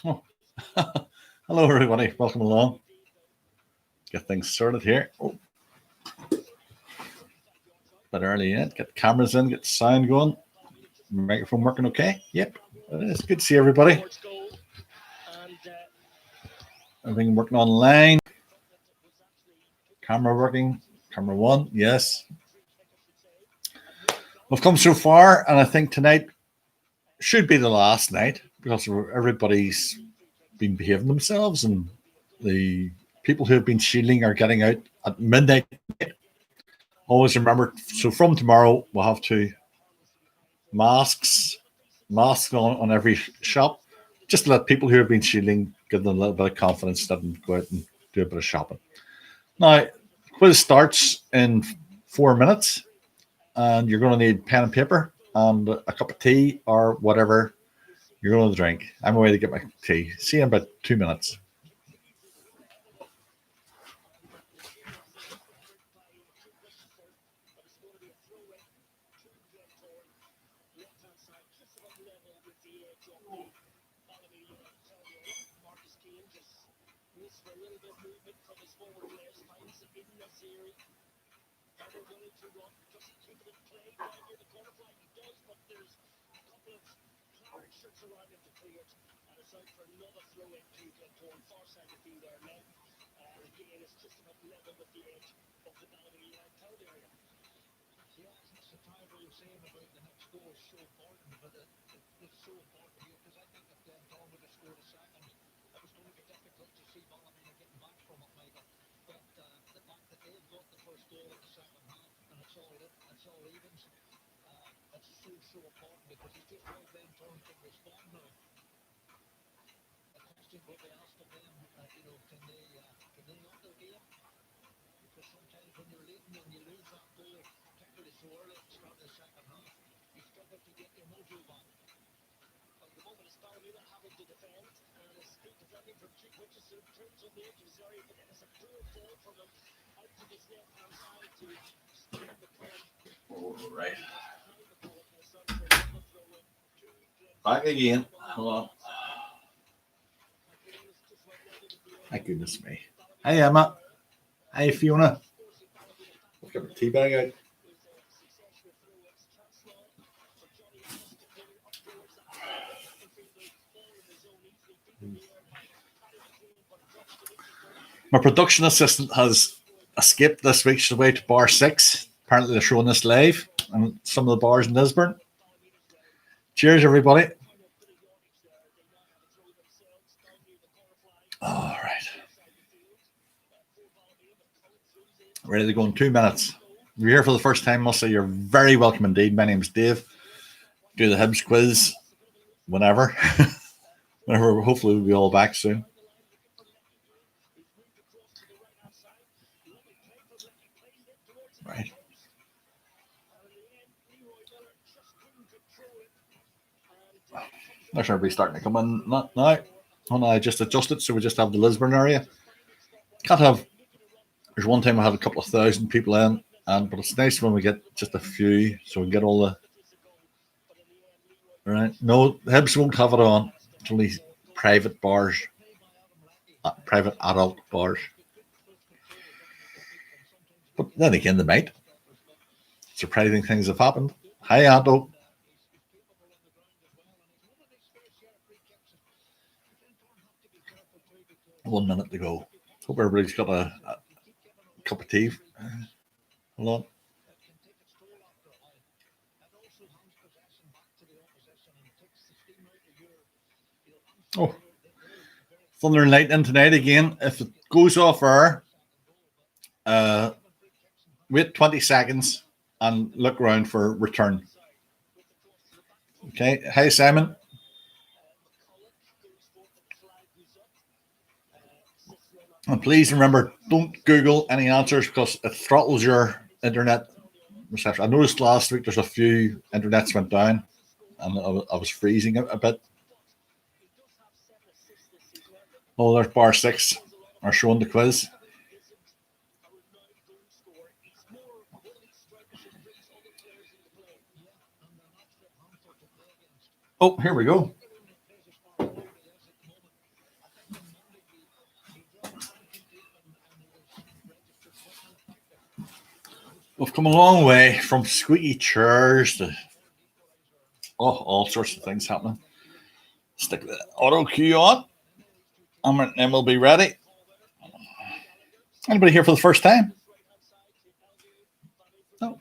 Oh, hello everybody. Welcome along. Get things sorted here. Oh, bit early yet. Get the cameras in. Get the sound going. Microphone working okay? Yep. It's good to see everybody. Everything working online. Camera working. Camera one. Yes. We've come so far, and I think tonight should be the last night because everybody's been behaving themselves, and the people who have been shielding are getting out at midnight. Always remember, so from tomorrow we'll have to masks on every shop, just to let people who have been shielding give them a little bit of confidence that they can go out and do a bit of shopping. Now, quiz starts in 4 minutes, and you're going to need pen and paper and a cup of tea or whatever you're going to drink. I'm away to get my tea. See you in about 2 minutes. All right. Back again. Hello. My goodness me. Hey, Emma. Hey, Fiona. I've got my tea bag out. My production assistant has escaped this week. She's away to bar 6. Apparently, they're showing this live and some of the bars in Lisburn. Cheers, everybody. All right. Ready to go in 2 minutes. If you're here for the first time, I'll say you're very welcome indeed. My name's Dave. Do the Hibs quiz whenever. Whenever, hopefully, we'll be all back soon. Right. There's everybody starting to come in. Not now. Oh no, I just adjusted so we just have the Lisburn area. Can't have. There's one time I had a couple of thousand people in, but it's nice when we get just a few, so we get all the. Right. No, Hibs won't have it on. It's only private bars, private adult bars. But then again, they might. Surprising things have happened. Hi, Anto. 1 minute to go. Hope everybody's got a cup of tea. Hold on. Oh, thunder and lightning tonight again. If it goes off air, wait 20 seconds and look around for return. Okay. Hi, Simon. And please remember, don't Google any answers because it throttles your internet reception. I noticed last week there's a few internets went down and I was freezing a bit. Oh, there's bar 6 are showing the quiz. Oh, here we go. We've come a long way from squeaky chairs to all sorts of things happening. Stick the auto cue on, and then we'll be ready. Anybody here for the first time? No.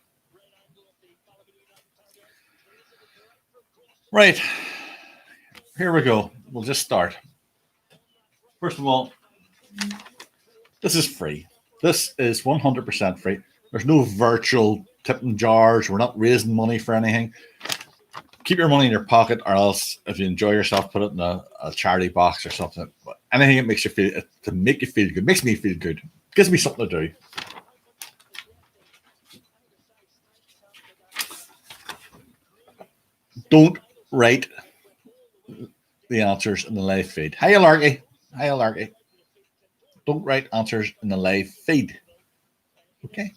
Right. Here we go. We'll just start. First of all, this is free. This is 100% free. There's no virtual tipping jars. We're not raising money for anything. Keep your money in your pocket, or else if you enjoy yourself, put it in a charity box or something. But anything that makes you feel, to make you feel good, makes me feel good, gives me something to do. Don't write the answers in the live feed. Hiya, Larky. Hiya, Larky. Don't write answers in the live feed. Okay.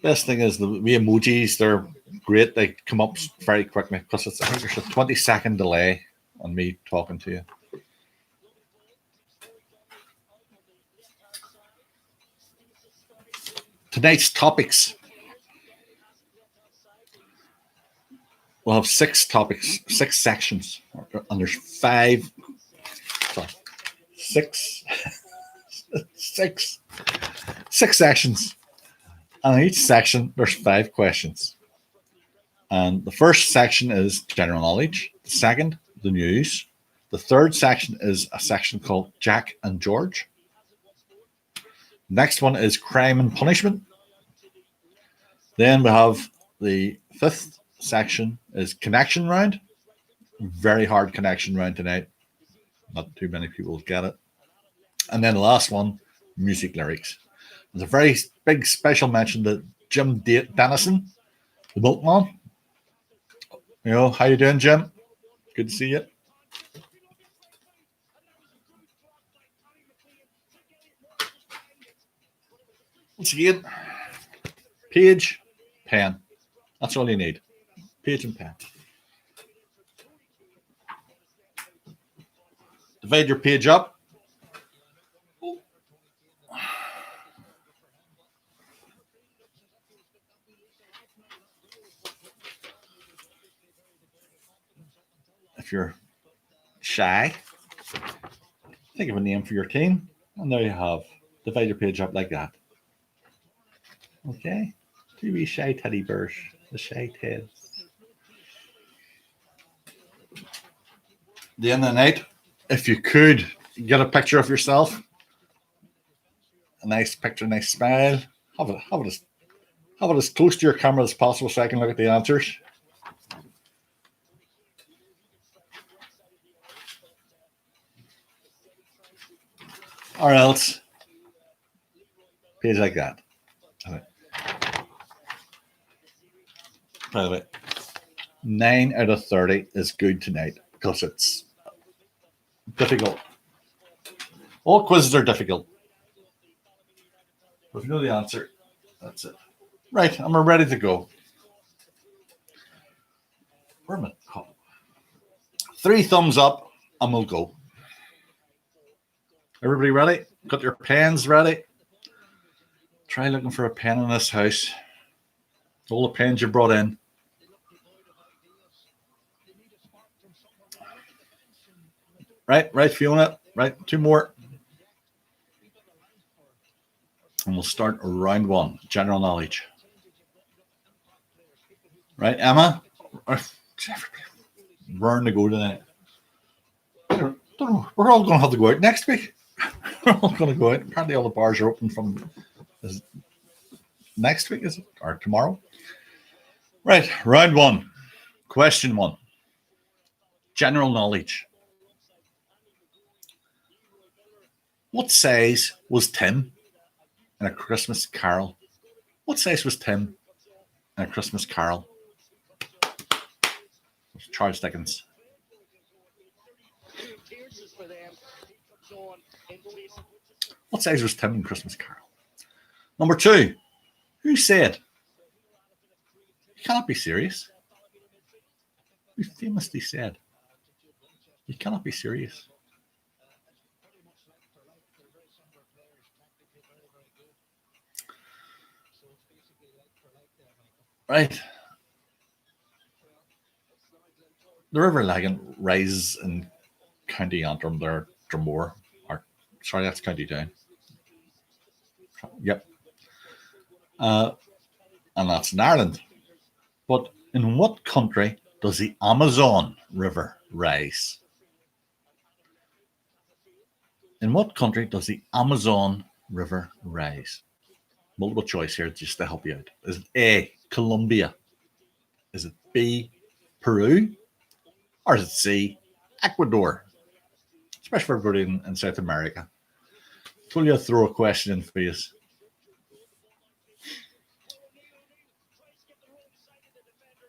Best thing is the emojis. They're great. They come up very quickly because I think there's a 20-second delay on me talking to you. Tonight's topics. We'll have 6 topics, 6 sections, and there's 5. Sorry, 6 sections. And in each section, there's 5 questions. And the first section is general knowledge. The second, the news. The third section is a section called Jack and George. Next one is crime and punishment. Then we have the 5th section is connection round. Very hard connection round tonight. Not too many people get it. And then the last one, music lyrics. There's a very big special mention to Jim Dennison, the milkman. You know, how you doing, Jim? Good to see you. Once again, page, pen. That's all you need. Page and pen. Divide your page up. If you're shy, think of a name for your team. And there you have. Divide your page up like that. Okay. 2 wee shy teddy bears. The shy Teds. The end of the night, if you could get a picture of yourself, a nice picture, nice smile, have it as close to your camera as possible so I can look at the answers. Or else, page like that. By the way, 9 out of 30 is good tonight because it's difficult. All quizzes are difficult. But if you know the answer, that's it. Right, and we're ready to go. Where am I? 3 thumbs up and we'll go. Everybody ready? Got your pens ready? Try looking for a pen in this house. All the pens you brought in. Right, Fiona. Right, 2 more. And we'll start round 1, general knowledge. Right, Emma? We're to go tonight. Don't know. We're all going to have to go out next week. We're all going to go out. Apparently all the bars are open from next week, is it? Or tomorrow? Right, round 1. Question 1. General knowledge. What size was Tim in A Christmas Carol? What size was Tim in A Christmas Carol? Charles Dickens. What size was Tim in Christmas Carol? Number 2. Who said, "You cannot be serious"? who famously said, "You cannot be serious." Right. The River Lagan rises in County Antrim there, Drumore. Or, sorry, that's County Down. Yep. And that's in Ireland. But in what country does the Amazon River rise? In what country does the Amazon River rise? Multiple choice here just to help you out. Is it A, Colombia? Is it B, Peru? Or is it C, Ecuador? Especially for everybody in South America. Told you to throw a question in for you.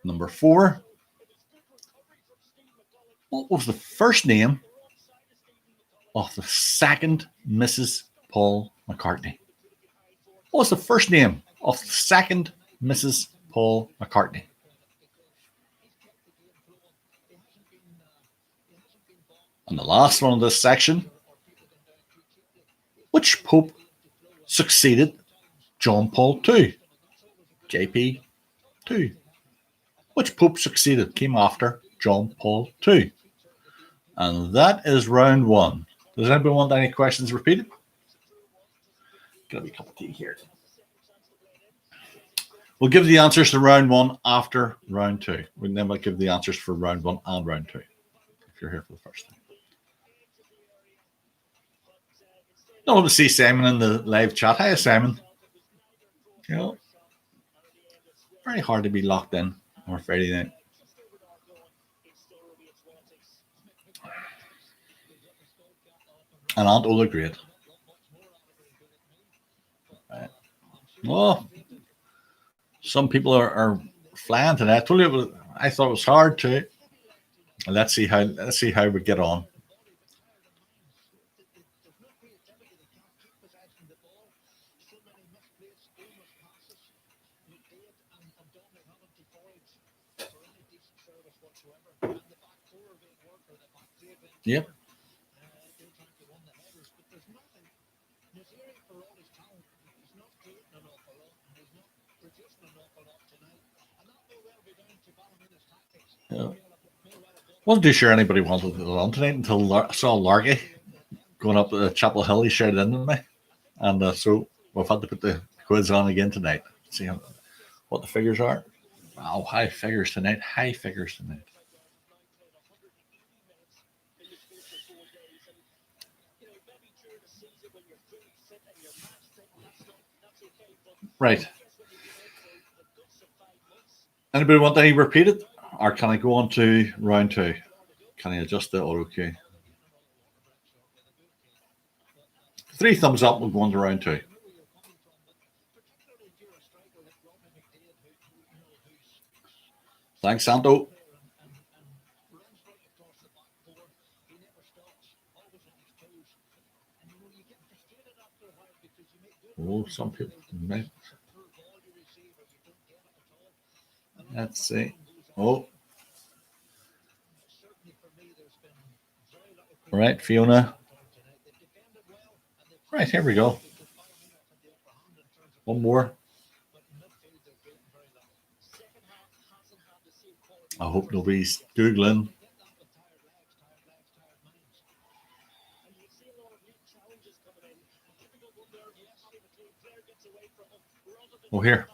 Number 4. What was the first name of the second Mrs. Paul McCartney? What was the first name of the second Mrs. Paul McCartney? And the last one of this section. Which Pope succeeded John Paul II? JP 2. Which Pope came after John Paul II? And that is round 1. Does anybody want any questions repeated? Got me a cup of tea here. We'll give the answers to round 1 after round 2. And then we'll give the answers for round 1 and round 2. If you're here for the first time. I want to see Simon in the live chat. Hi, Simon. You know, very hard to be locked in on a Friday night. And Aunt Ola Great. Right. Well, some people are flying tonight. I thought it was hard too. Let's see how we get on. Yep. Yeah. Wasn't too sure anybody wanted it on tonight until I saw Larky going up Chapel Hill. He shared it in with me, and so we've had to put the quiz on again tonight. See what the figures are. Wow, high figures tonight. High figures tonight. Right. Anybody want any repeated? Or can I go on to round 2? Can I adjust the auto cue? 3 thumbs up, we'll go on to round 2. Thanks, Santo. Oh, some people might. Let's see. Oh. All right, Fiona. Right, here we go. One more. I hope nobody's Googling. Oh, here.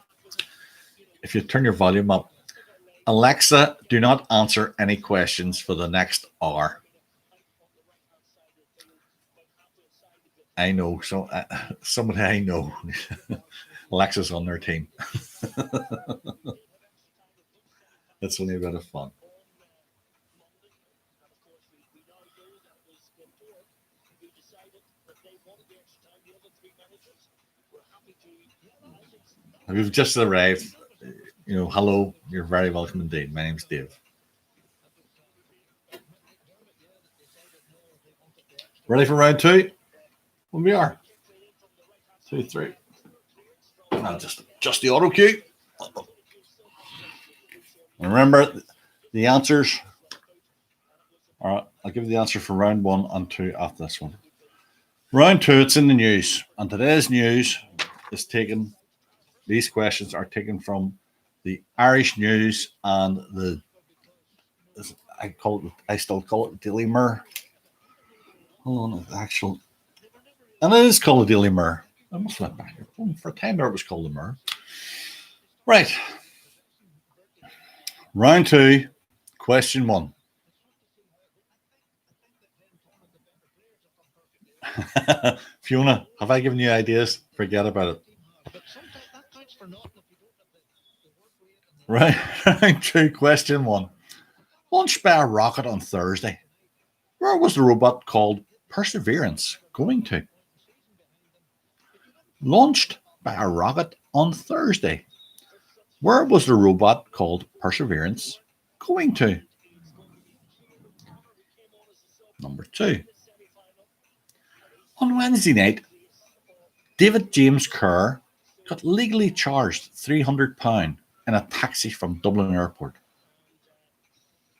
If you turn your volume up. Alexa, do not answer any questions for the next hour. I know. So somebody I know. Alexa's on their team. That's only a bit of fun. We've just arrived. Hello. You're very welcome indeed. My name's Dave. Ready for round 2? Well, we are. 2, 3. I'll just adjust the auto cue. Remember, The answers. All right, I'll give you the answer for round 1 and 2 after this one. Round 2, it's in the news, and today's news is taken. These questions are taken from the Irish News and I still call it Daily Mirror. Hold on, the actual, and it is called the Daily Mirror. I must have went back for a time there. It was called the Mirror. Right. Round 2, question 1. Fiona, have I given you ideas? Forget about it. Right. Round 2, question 1. Launched by a rocket on Thursday, where was the robot called Perseverance going to? Launched by a rocket on Thursday, where was the robot called Perseverance going to? Number 2. On Wednesday night, David James Kerr got legally charged £300 in a taxi from Dublin Airport.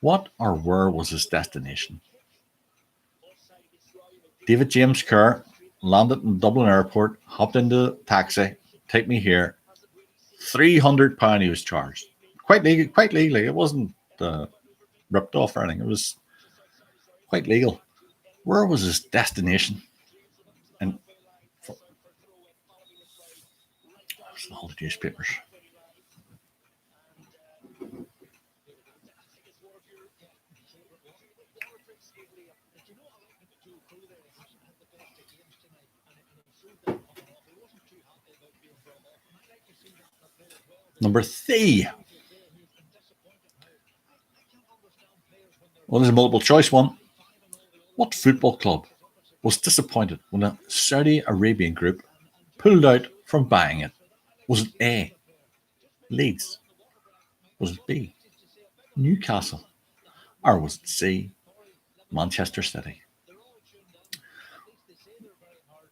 What or where was his destination? David James Kerr landed in Dublin Airport, hopped into the taxi, take me here. £300 he was charged. Quite legally. It wasn't ripped off or anything. It was quite legal. Where was his destination? And all the newspapers. Number 3. Well, there's a multiple choice one. What football club was disappointed when a Saudi Arabian group pulled out from buying it? Was it A, Leeds? Was it B, Newcastle? Or was it C, Manchester City?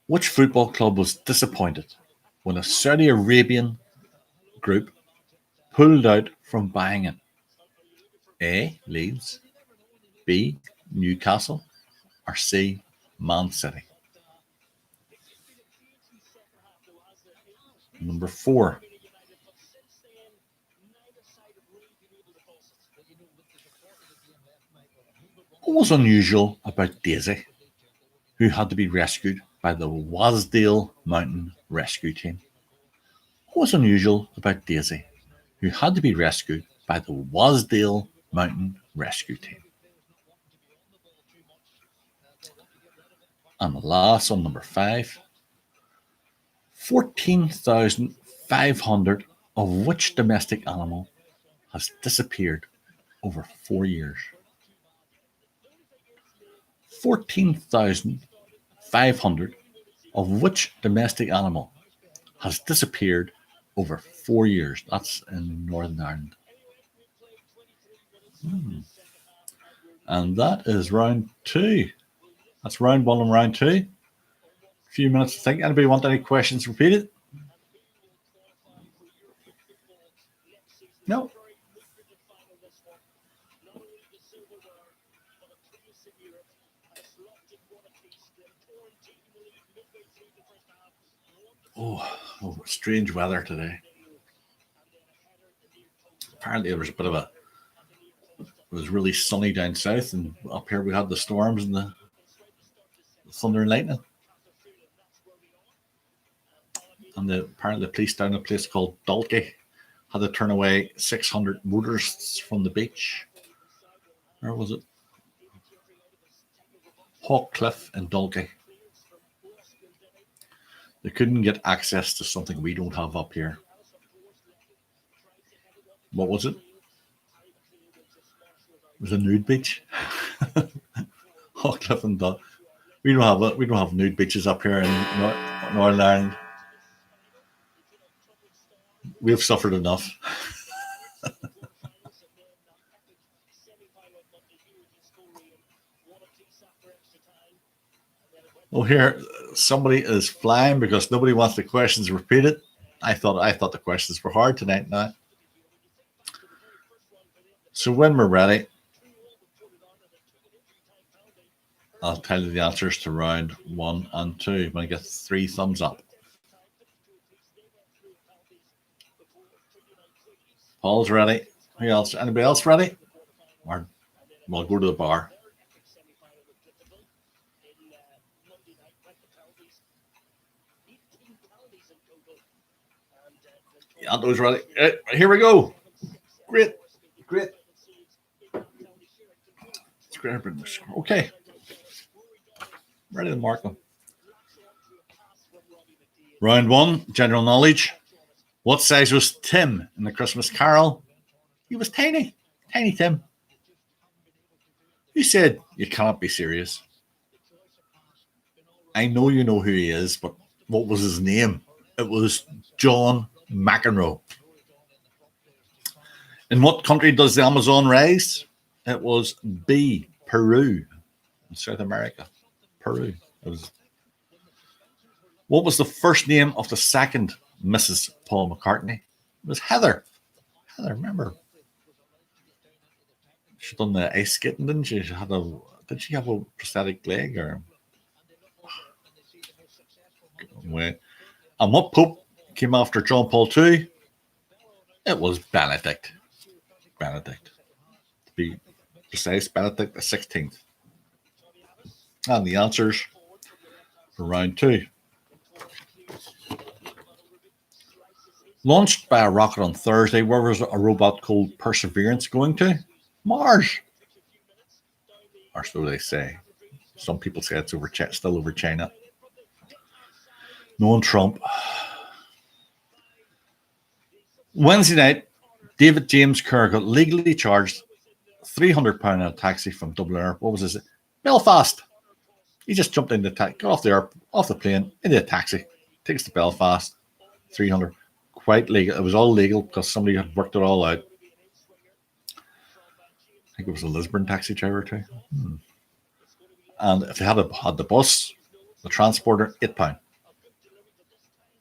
Which football club was disappointed when a Saudi Arabian group pulled out from buying it? A, Leeds, B, Newcastle, or C, Man City? Number 4. What was unusual about Daisy, who had to be rescued by the Wasdale Mountain Rescue Team? What was unusual about Daisy, who had to be rescued by the Wasdale Mountain Rescue Team? And the last one, number 5. 14,500 of which domestic animal has disappeared over 4 years? 14,500 of which domestic animal has disappeared over 4 years? That's in Northern Ireland. And that is round 2. That's round 1 and round 2. A few minutes to think. Anybody want any questions repeated? No. Oh, strange weather today. Apparently there was a bit of it was really sunny down south, and up here we had the storms and the thunder and lightning. And apparently the police down a place called Dalkey had to turn away 600 motorists from the beach. Where was it? Hawkcliffe in Dalkey. They couldn't get access to something we don't have up here. What was it? It was a nude beach. Hawkcliffe and Dalkey. We don't have nude beaches up here in Northern Ireland. We've suffered enough. Well, here somebody is flying because nobody wants the questions repeated. I thought the questions were hard tonight. Now, So when we're ready, I'll tell you the answers to round 1 and 2 when I get 3 thumbs up. Paul's ready. Who else? Anybody else ready? Or we'll go to the bar. Yeah, those ready. Here we go. Great. Okay. Ready to mark them. Round 1, general knowledge. What size was Tim in the Christmas Carol? He was tiny. Tiny Tim. Who said you cannot be serious? I know you know who he is, but what was his name? It was John McEnroe. In what country does the Amazon rise? It was B, Peru, in South America. Peru. What was the first name of the second Mrs. Paul McCartney? It was Heather. Heather, remember? She done the ice skating, didn't she? Did she have a prosthetic leg or? And what Pope came after John Paul II? It was Benedict. Benedict. To be precise, Benedict the 16th. And the answers for round 2. Launched by a rocket on Thursday, where was a robot called Perseverance going to? Mars. Or so they say. Some people say it's still over China. Knowing Trump. Wednesday night, David James Kerr got legally charged £300 in a taxi from Dublin Air. What was his? Belfast. He just jumped in the taxi, got off the plane, into a taxi, takes to Belfast, 300. Quite legal. It was all legal because somebody had worked it all out. I think it was a Lisburn taxi driver too. And if they had the bus, the transporter, £8.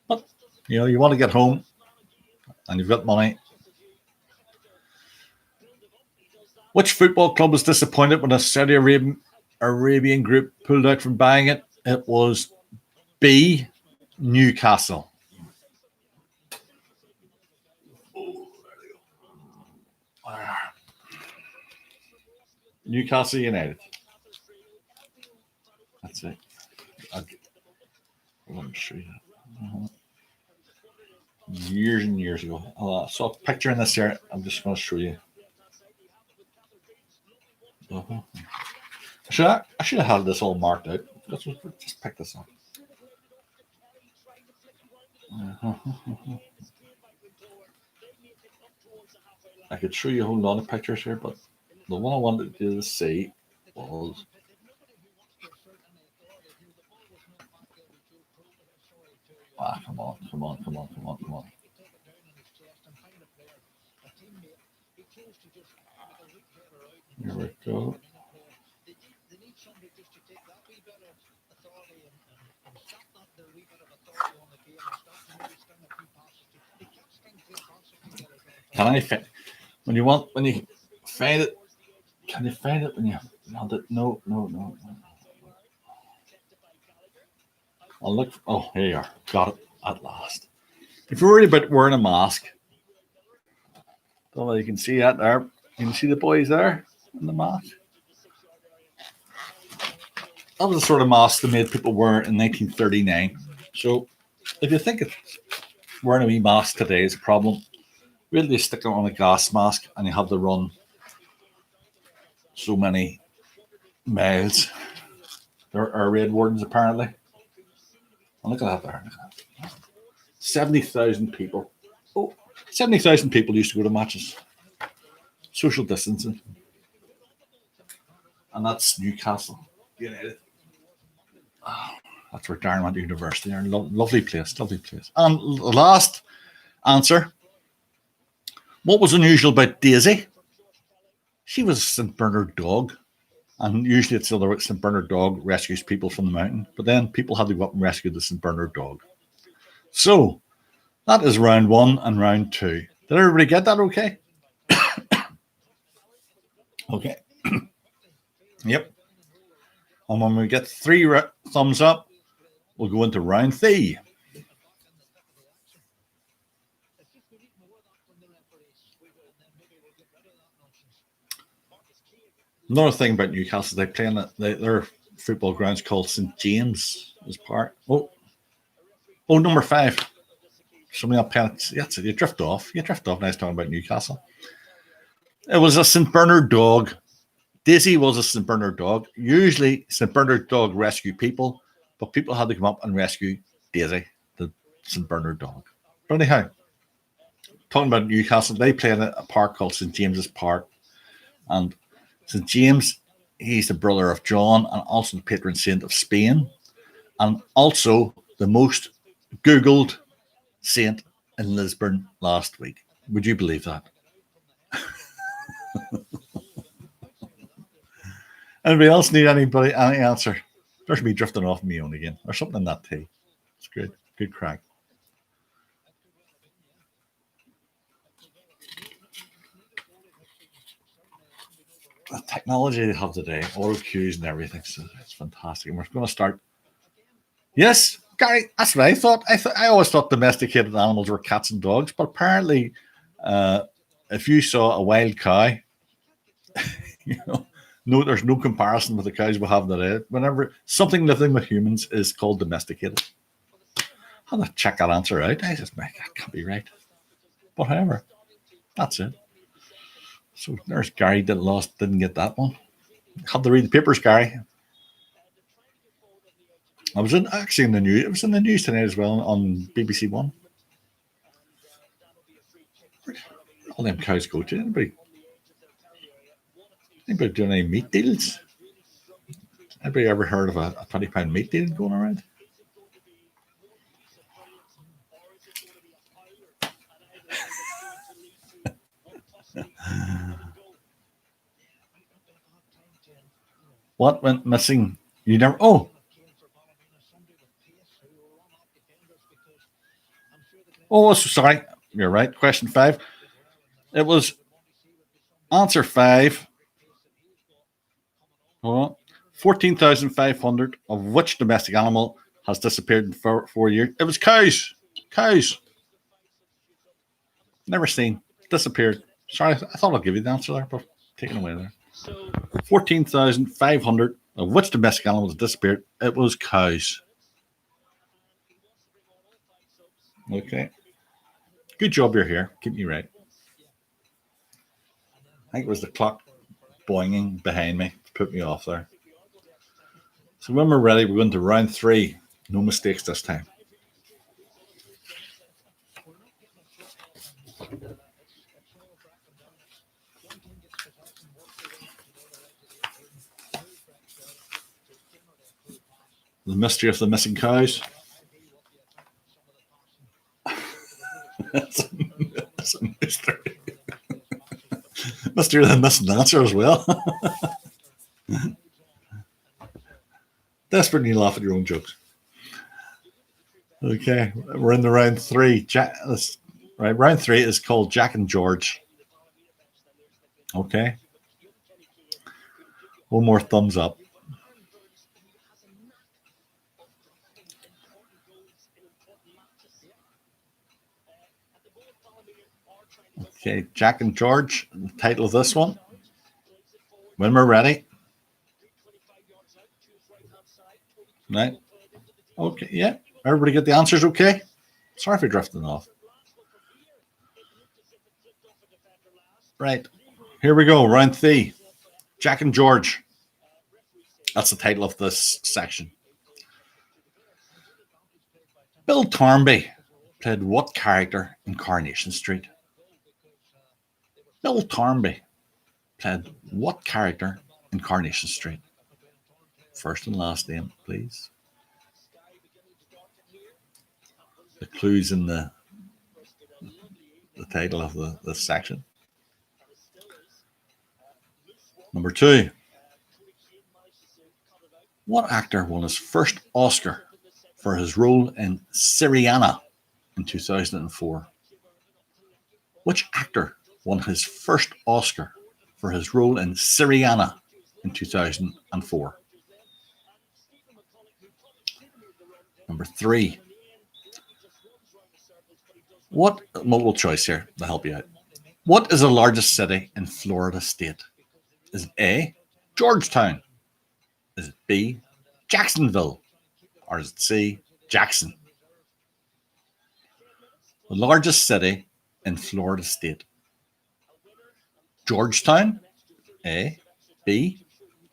But you want to get home, and you've got money. Which football club was disappointed when a Saudi Arabian group pulled out from buying it? It was B, Newcastle. Newcastle United. That's it. Let me show you that. Years and years ago. I saw a picture in this here. I'm just going to show you. I should have had this all marked out. Just pick this up. I could show you a whole lot of pictures here, but the one I wanted to see was come on. Here we go. Can I find when you find it? Can you find it when you want it? No. I'll look. Here you are. Got it at last. If you're worried about wearing a mask, don't know if you can see that there. You can see the boys there in the mask. That was the sort of mask they made people wear in 1939. So if you think wearing a wee mask today is a problem, really stick it on a gas mask and you have to run so many miles. There are raid wardens apparently. And look at that there. 70,000 people. 70,000 people used to go to matches. Social distancing. And that's Newcastle United. That's where Darren went to university. Lovely place. And the last answer. What was unusual about Daisy? She was a St. Bernard dog. And usually it's the other St. Bernard dog rescues people from the mountain. But then people had to go up and rescue the St. Bernard dog. So that is round 1 and round 2. Did everybody get that okay? Okay. Yep. And when we get three thumbs up, we'll go into round three. Another thing about Newcastle, they play in their football grounds called St James as part. Oh, number 5. Somebody up pennants. Yes, you drift off. You drift off. Nice talking about Newcastle. It was a St Bernard dog. Daisy was a St Bernard dog. Usually, St Bernard dog rescue people, but people had to come up and rescue Daisy, the St Bernard dog. But anyhow, talking about Newcastle, they play in a park called St James's Park, and St James, he's the brother of John and also the patron saint of Spain, and also the most Googled saint in Lisburn last week. Would you believe that? Anybody else need any answer? There's me drifting off me own again, or something in that tea. It's good. Good crack. The technology they have today, auto cues and everything, so it's fantastic. And we're going to start. Yes, Gary, that's what I thought. I always thought domesticated animals were cats and dogs, but apparently, if you saw a wild cow, no, there's no comparison with the cows we have today. Whenever something living with humans is called domesticated, I had to check that answer out. I just, that can't be right. But however, that's it. So there's Gary didn't get that one. Had to read the papers, Gary. I was actually in the news. It was in the news tonight as well on BBC One. Where all them cows go to? Anybody doing any meat deals? Anybody ever heard of a £20 meat deal going around? What went missing? You never. Oh, sorry. You're right. Question 5. It was answer 5. Hold on. 14,500 of which domestic animal has disappeared in 4 years? It was cows. Cows. Never seen. Disappeared. Sorry, I thought I'd give you the answer there, but taken away there. 14,500 of which domestic animal has disappeared? It was cows. Okay. Good job you're here. Keep me right. I think it was the clock boinging behind me to put me off there. So when we're ready, we're going to round 3. No mistakes this time. The mystery of the missing cows. That's a mystery. Mystery of the missing answer as well. Desperately laugh at your own jokes. Okay, we're in the round 3. Right, round 3 is called Jack and George. Okay. One more thumbs up. Okay, Jack and George, the title of this one. When we're ready. Right. Okay, yeah. Everybody get the answers okay? Sorry for drifting off. Right. Here we go. Round 3. Jack and George. That's the title of this section. Bill Thornby played what character in Coronation Street? Bill Thornby played what character in Coronation Street? First and last name, please. The clues in the title of the section. Number 2. What actor won his first Oscar for his role in Syriana in 2004? Which actor won his first Oscar for his role in Syriana in 2004? Number 3. What, multiple choice here to help you out. What is the largest city in Florida state? Is it A, Georgetown? Is it B, Jacksonville? Or is it C, Jackson? The largest city in Florida state. Georgetown, A, B,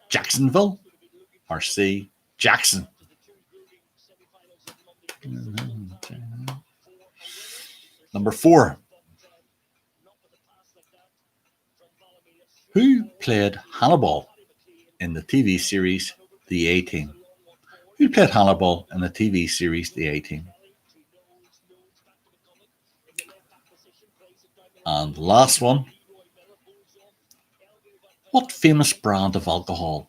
Jacksonville, or C, Jackson? Number 4. Who played Hannibal in the TV series The A-Team? Who played Hannibal in the TV series The A-Team? And the last one. What famous brand of alcohol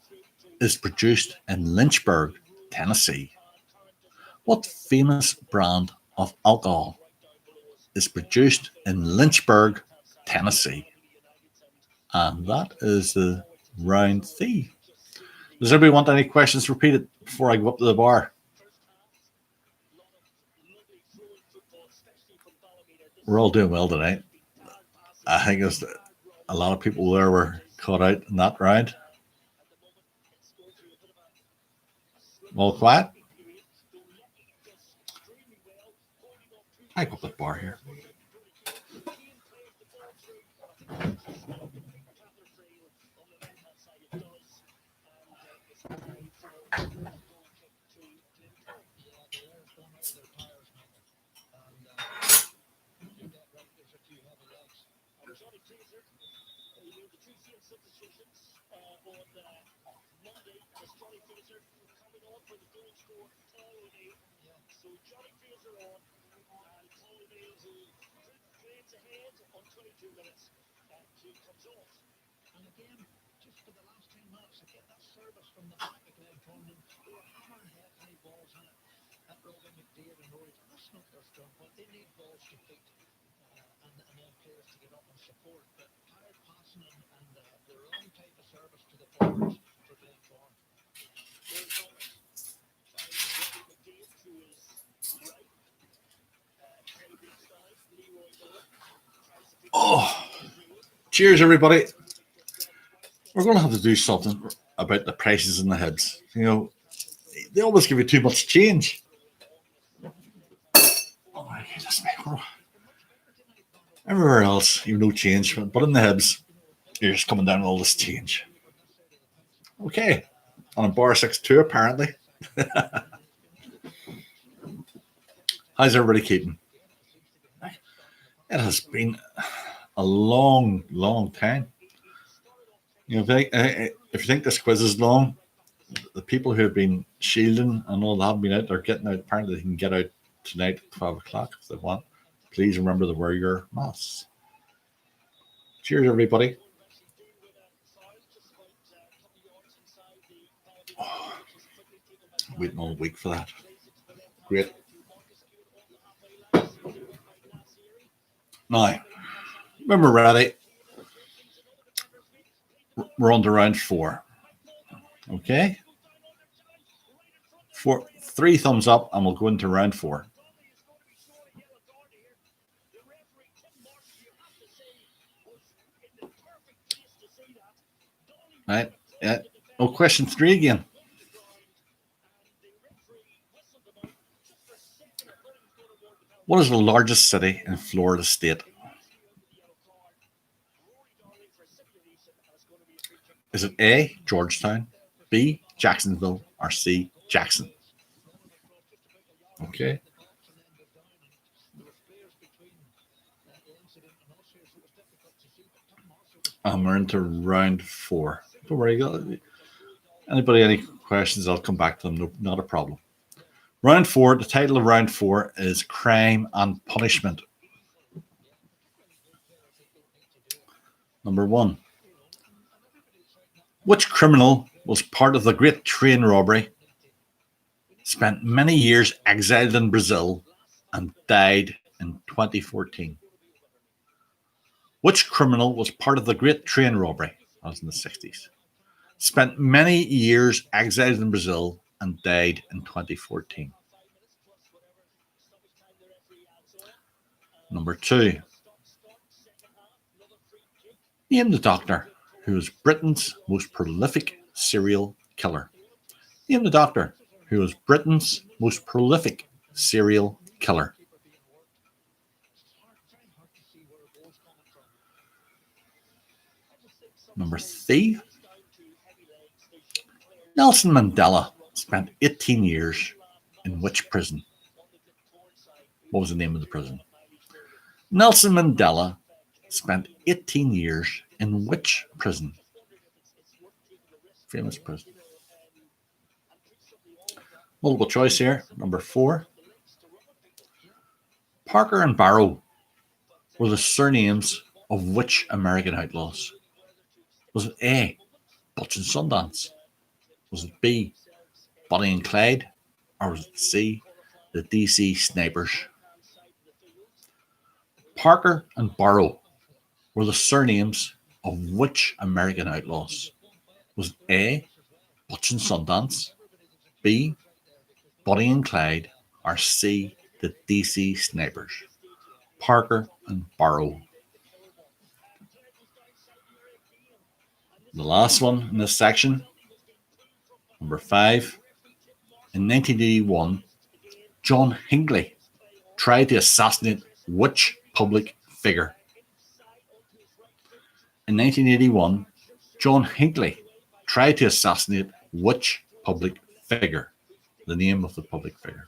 is produced in Lynchburg, Tennessee? What famous brand of alcohol is produced in Lynchburg, Tennessee? And that is the round C. Does anybody want any questions repeated before I go up to the bar? We're all doing well tonight. I think there's a lot of people there were caught out in that round. All quiet? I go up to the bar here. Oh, cheers, everybody. We're going to have to do something about the prices in the Hibs. You know, they always give you too much change. Oh, my goodness me. Everywhere else, you have no change. But in the Hibs, you're just coming down with all this change. Okay. On a bar 6-2, apparently. How's everybody keeping? It has been a long, long time. You know, if you think this quiz is long, the people who have been shielding and all that haven't been out, they're getting out. Apparently, they can get out tonight at 12 o'clock if they want. Please remember to wear your masks. Cheers, everybody. Oh, waiting all week for that. Great. Now, when we're ready, we're on to round 4. Okay? 3 thumbs up, and we'll go into round 4. Right? Yeah. Oh, question 3 again. What is the largest city in Florida state? Is it A, Georgetown, B, Jacksonville, or C, Jackson? Okay. And we're into round 4. Don't worry. Anybody any questions, I'll come back to them. No, not a problem. Round 4, the title of round 4 is Crime and Punishment. Number 1. Which criminal was part of the Great Train Robbery, spent many years exiled in Brazil, and died in 2014? Which criminal was part of the Great Train Robbery, That was in the 60s. Spent many years exiled in Brazil and died in 2014. Number 2. Name the doctor who was Britain's most prolific serial killer. Name the doctor who was Britain's most prolific serial killer. Number 3. Nelson Mandela spent 18 years in which prison? What was the name of the prison? Nelson Mandela spent 18 years in which prison? Famous prison. Multiple choice here. Number 4. Parker and Barrow were the surnames of which American outlaws? Was it A, Butch and Sundance? Was it B, Bonnie and Clyde? Or was it C, the DC Snipers? Parker and Barrow were the surnames of which American outlaws? Was it A, Butch and Sundance? B, Bonnie and Clyde? Or C, the DC Snipers? Parker and Barrow. The last one in this section, number 5. In 1981, John Hinckley tried to assassinate which public figure? In 1981, John Hinckley tried to assassinate which public figure? The name of the public figure.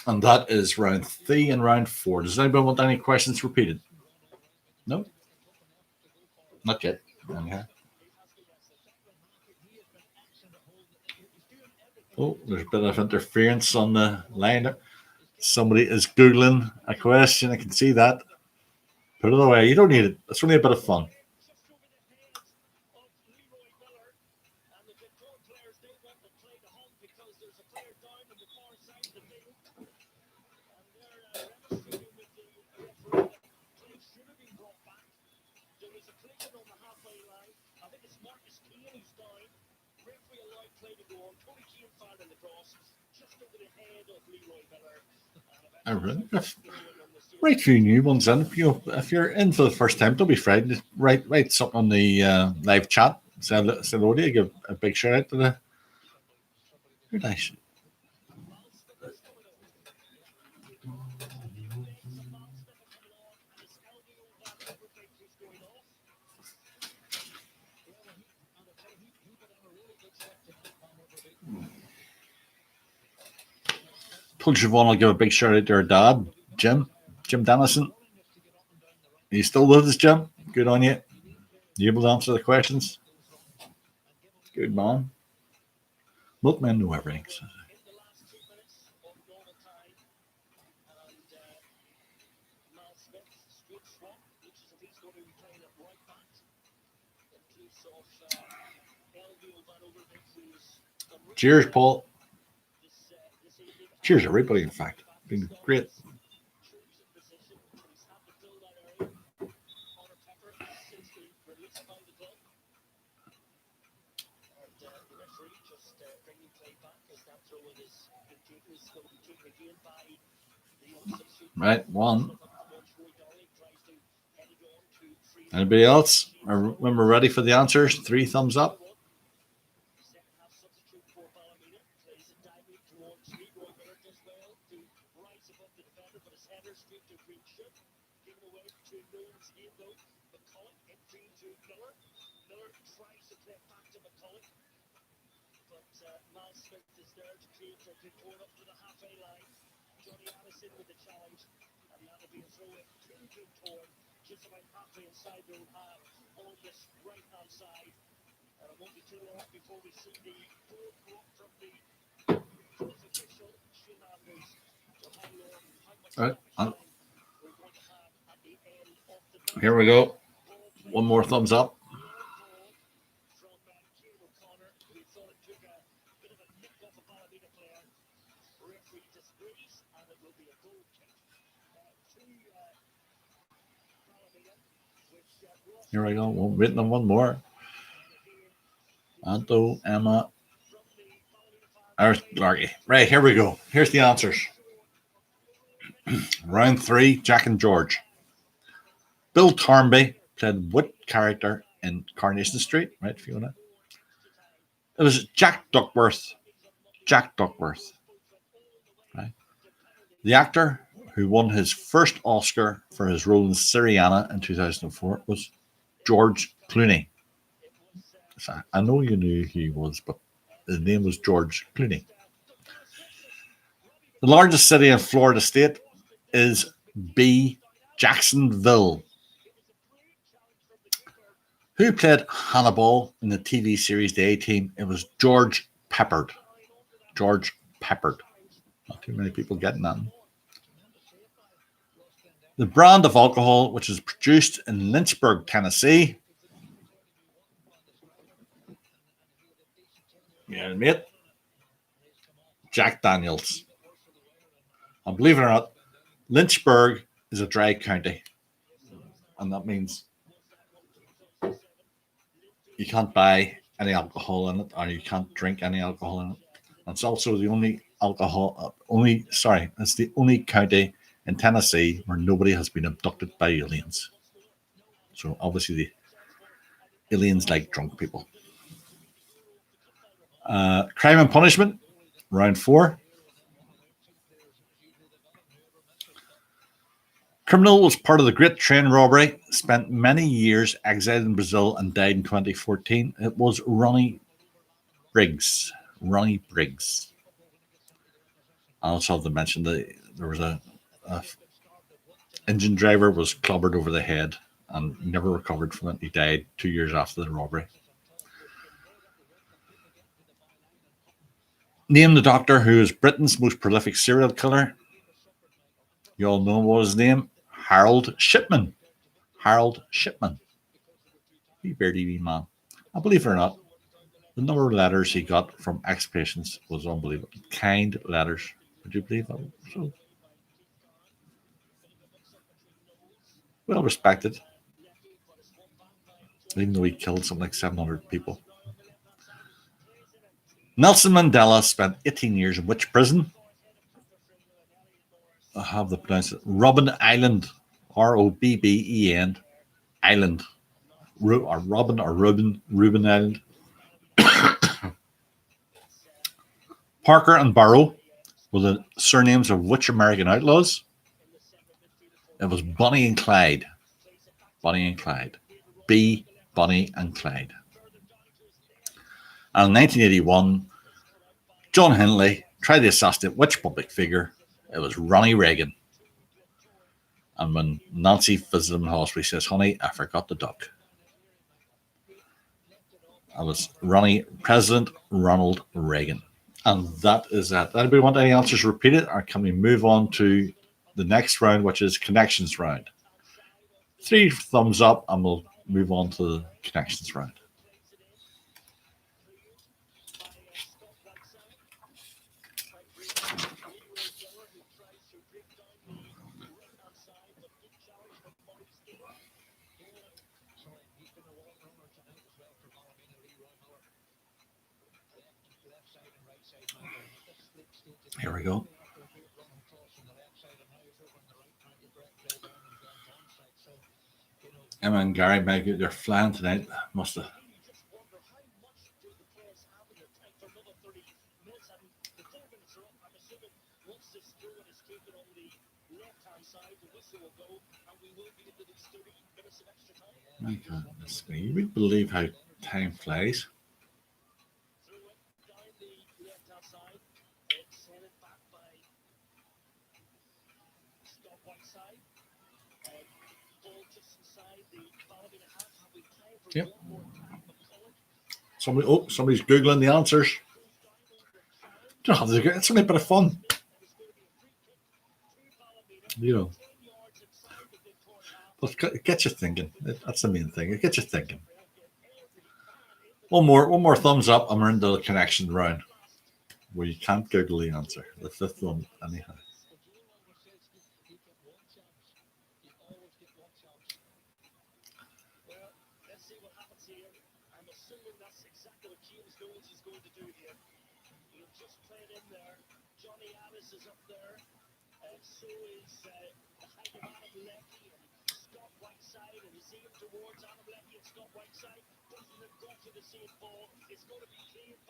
And that is round 3 and round 4. Does anybody want any questions repeated? No? Not yet. Okay. Oh, there's a bit of interference on the line. Somebody is Googling a question. I can see that. Put it away. You don't need it. It's only a bit of fun. Write a few new ones in. If you're in for the first time, don't be afraid. Just write something on the live chat. Say hello to you. Give a big shout out to the. You're nice. Told Siobhan I'll give a big shout out to her dad, Jim Dennison. Are you still with us, Jim? Good on you. You able to answer the questions? Good man. Most men know everything. So. Cheers, Paul. Cheers, everybody, in fact. Been great. Right, 1. Anybody else? When we're ready for the answers, 3 thumbs up. All right. Here we go. One more thumbs up. Here I go. We're waiting on one more. Anto, Emma, Irish Larky. Right, here we go. Here's the answers. Round 3, Jack and George. Bill Thornby played what character in Coronation Street? Right, Fiona. It was Jack Duckworth. Jack Duckworth. Right. The actor who won his first Oscar for his role in Syriana in 2004 was George Clooney. So I know you knew who he was, but his name was George Clooney. The largest city in Florida state is B. Jacksonville. Who played Hannibal in the TV series The A-Team? It was George Peppard. George Peppard. Not too many people getting that. The brand of alcohol which is produced in Lynchburg, Tennessee. Yeah, mate. Jack Daniels. And believe it or not, Lynchburg is a dry county. And that means you can't buy any alcohol in it, or you can't drink any alcohol in it. It's also the only it's the only county in Tennessee where nobody has been abducted by aliens. So obviously the aliens like drunk people. Crime and Punishment, round 4. Criminal was part of the Great Train Robbery, spent many years exiled in Brazil and died in 2014. It was Ronnie Briggs. Ronnie Briggs. I also have to mention that there was a engine driver was clobbered over the head and never recovered from it. He died 2 years after the robbery. Name the doctor who is Britain's most prolific serial killer. You all know what his name? Harold Shipman. Harold Shipman. Wee beardy wee man. I believe it or not, the number of letters he got from ex-patients was unbelievable. Kind letters. Would you believe that? So well respected. Even though he killed something like 700 people. Nelson Mandela spent 18 years in which prison? I have the pronunciation. Robben Island. Robben Island. Or Robin or Reuben Island. Parker and Barrow were the surnames of which American outlaws? It was Bonnie and Clyde. Bonnie and Clyde. B. Bonnie and Clyde. And in 1981, John Henley tried to assassinate which public figure? It was Ronnie Reagan. And when Nancy visited him in hospital, he says, "Honey, I forgot the duck." That was President Ronald Reagan. And that is that. Anybody want any answers repeated, or can we move on to the next round, which is connections round? 3 thumbs up, and we'll move on to the connections round. Here we go. Emma and Gary, maybe they're flying tonight. Must have. My goodness me, you would believe how time flies. Yep. Somebody's Googling the answers. Don't have to go. It's only a bit of fun. You know. But it gets you thinking. That's the main thing. It gets you thinking. One more thumbs up, and we're into the connection round, where you can't Google the answer. The 5th one, anyhow.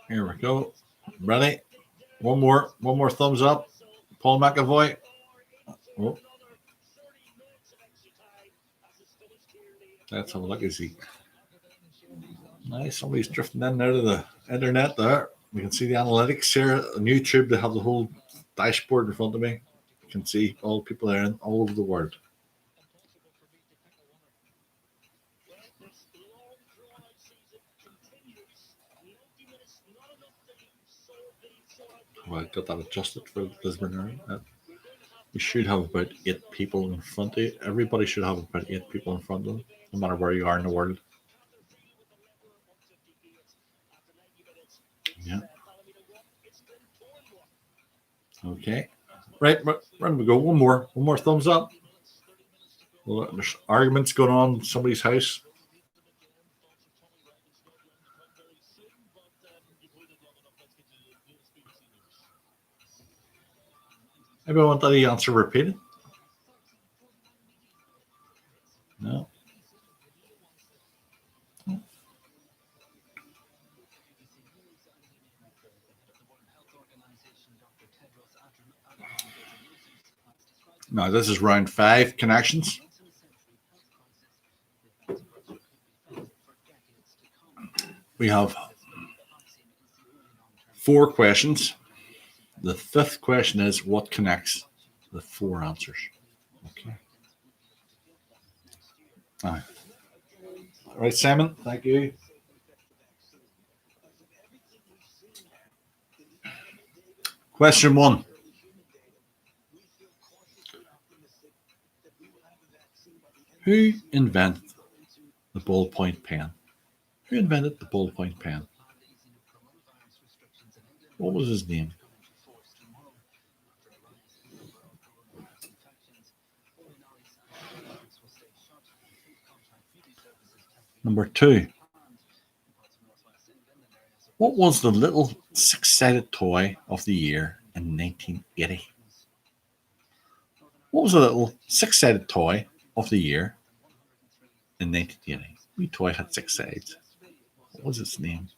Here we go. Ready? One more thumbs up. Paul McAvoy. Oh. Let's have a look and see. Nice. Somebody's drifting in out of the internet there. We can see the analytics here on YouTube. They have the whole dashboard in front of me. You can see all the people there in all over the world. Well, I got that adjusted for Lisburn. We should have about 8 people in front of you. Everybody should have about 8 people in front of them, no matter where you are in the world. Yeah. Okay. Right, where we go? One more thumbs up. Well, there's arguments going on in somebody's house. Maybe I want that answer repeated. No. No, this is round 5 connections. We have 4 questions. The 5th question is what connects the 4 answers. Okay. All right, Simon, thank you. Question 1. Who invented the ballpoint pen? Who invented the ballpoint pen? What was his name? Number 2. What was the little 6-sided toy of the year in 1980? What was the little 6-sided toy of the year in 1980? The toy had 6 sides. What was its name?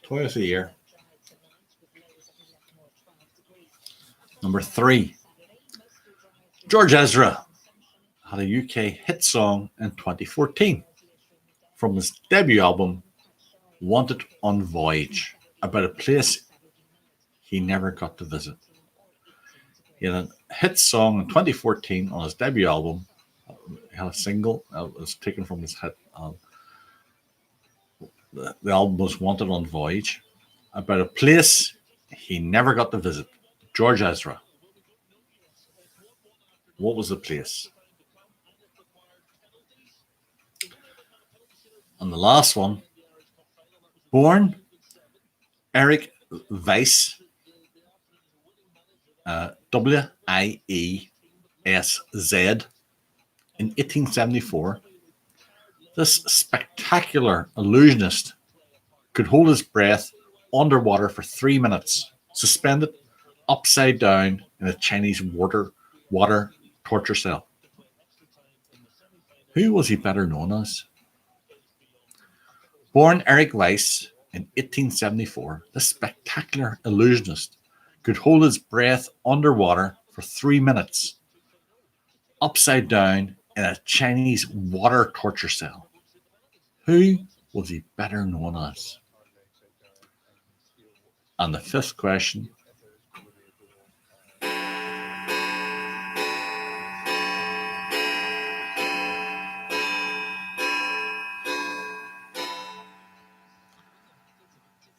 Toy of the year. Number 3. George Ezra had a UK hit song in 2014 from his debut album, Wanted on Voyage, about a place he never got to visit. He had a hit song in 2014 on his debut album. He had a single that was taken from his hit album. The album was Wanted on Voyage, about a place he never got to visit. George Ezra. What was the place? And the last one, born Eric Weiss, W-I-E-S-Z, in 1874, this spectacular illusionist could hold his breath underwater for 3 minutes, suspended upside down in a Chinese water torture cell. Who was he better known as? Born Eric Weiss in 1874, this spectacular illusionist could hold his breath underwater for 3 minutes, upside down in a Chinese water torture cell. Who was he better known as? And the 5th question.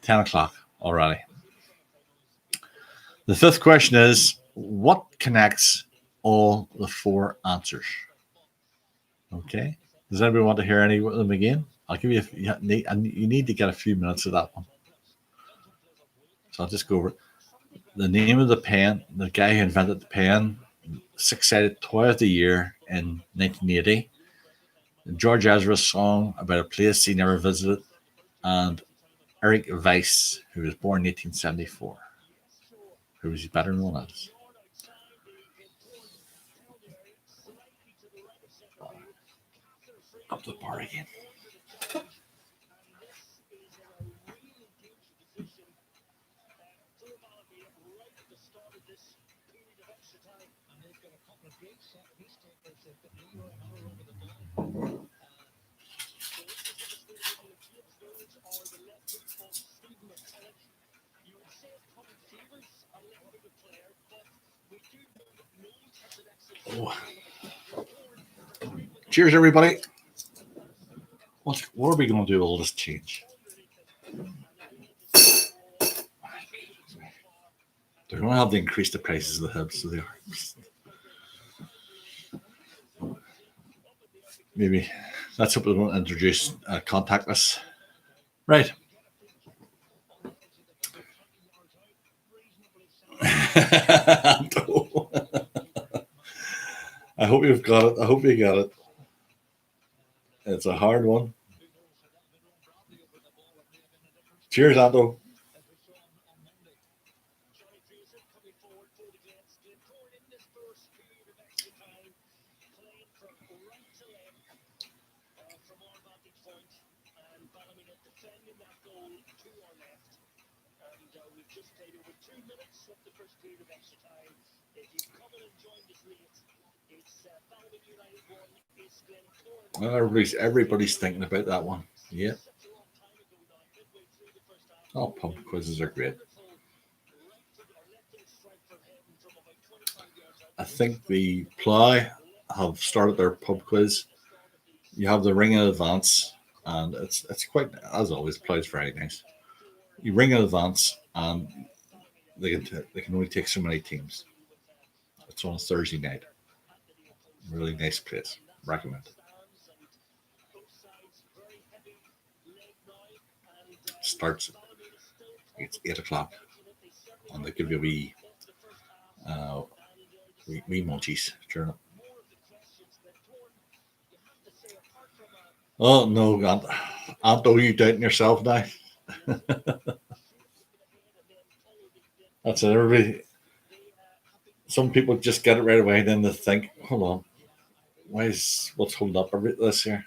$10 already. The 5th question is, what connects all the 4 answers? Okay. Does anybody want to hear any of them again? I'll give you. You need to get a few minutes of that one. So I'll just go over it. The name of the pen. The guy who invented the pen, six-sided toy of the year in 1980. George Ezra's song about a place he never visited, and Eric Weiss, who was born in 1874, who was better known as. Up to the bar again. Oh. Cheers, everybody. What are we going to do with all this change? They're going to have to increase the prices of the Hibs, so they are. Maybe let's hope they don't introduce contactless. Right. I hope you've got it. I hope you got it. It's a hard one. Cheers, Anto. Well, everybody's thinking about that one. Yeah. Oh, pub quizzes are great. I think the Ply have started their pub quiz. You have the ring in advance, and it's quite, as always. Ply's very nice. You ring in advance, and they can only take so many teams. It's on a Thursday night. Really nice place. Recommend. Starts. It's 8 o'clock, and they give you wee munchies during it. Oh no, Anto, you doubting yourself now? That's it. Everybody. Some people just get it right away, then they think, "Hold on, what's holding up this here?"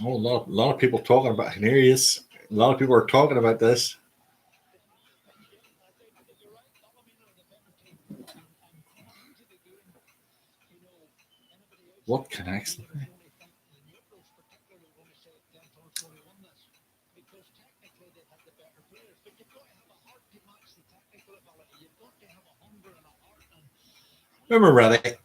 Oh, a lot of people talking about. I can hear you. A lot of people are talking about this. What connects them? When we're ready.